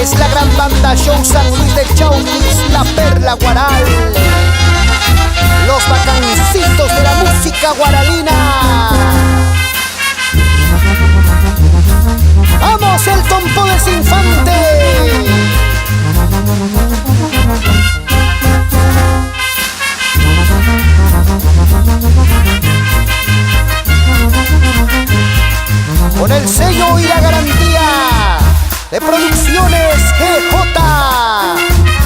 Es la gran banda Show San Luis de Chauquis, La Perla Guaral, los bacancitos de la música guaralina. ¡Vamos, el Tompodes Infante! Con el sello y la garantía de Producciones GJ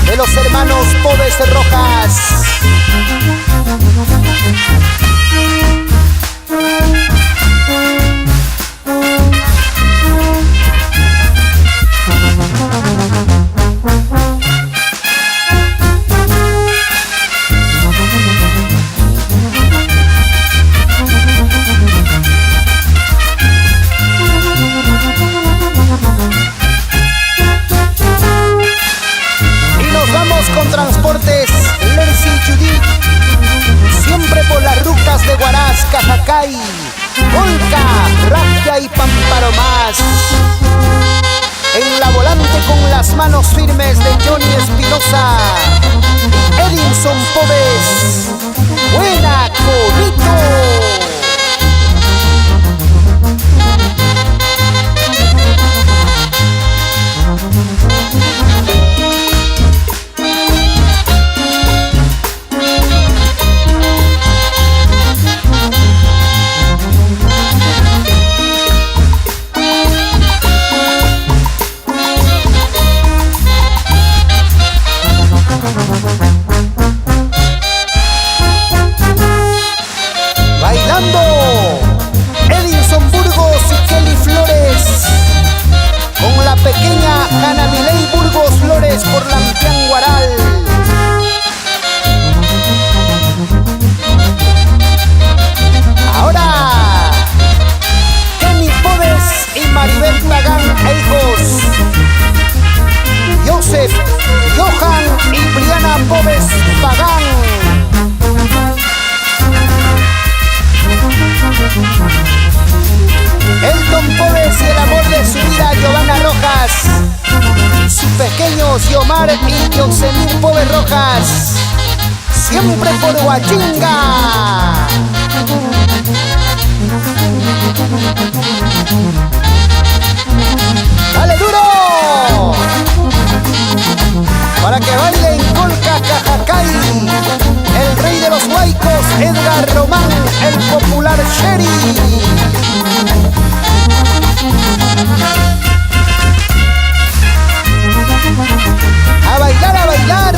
de los hermanos Podes Rojas. Con Transportes Lercy Judith, siempre por las rutas de Huaraz, Cajacay, Volca, Raja y Pamparomás. En la volante con las manos firmes de Johnny Espinosa, Edinson Podes, Buena Conito. Edinson Burgos y Kelly Flores, con la pequeña Hanna Miley Burgos Flores por Lampián Guaral. Ahora Kenny Podes y Maribel Pagán e hijos, Joseph, Johan y Briana Podes Pagán. El Tompodes y el amor de su vida, Giovanna Rojas, sus pequeños Yomar y Yosemir Podes Rojas, siempre por Huachinga. ¡Dale duro! Para que baile en Colca, Cajacay, el rey de los huaicos, Edgar Román, el popular Sherry. A bailar, a bailar.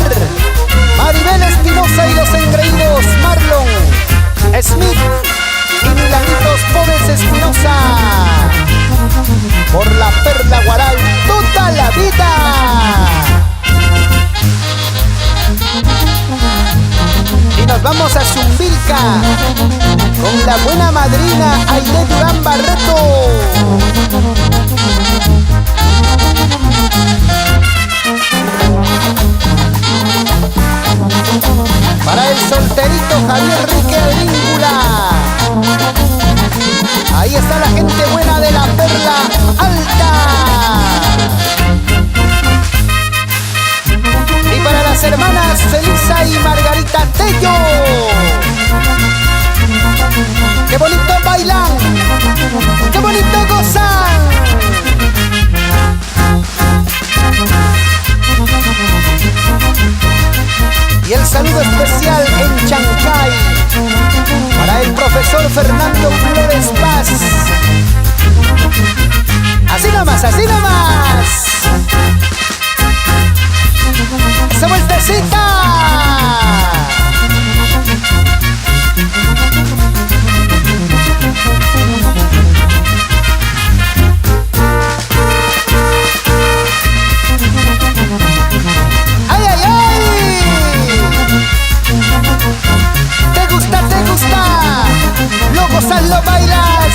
Maribel Espinosa y los engreídos Marlon, Smith y Milanitos Podes Espinosa. Por la Perla Guaral toda la vida. Y nos vamos a Zumbilca con la buena madrina Aide Durán Barreto. Para el solterito Javier Rique Advíncula. Ahí está la gente buena de la Perla Alta. Y para las hermanas Felisa y Margarita Tello. ¡Qué bonito bailan! ¡Qué bonito gozan! Y el saludo especial en Chancay para el profesor Fernando Flores Paz. Así nomás, así nomás. ¡Esa vueltecita! ¡Ay, ay, ay! ¿Te gusta? ¿Lo gozas, lo bailas?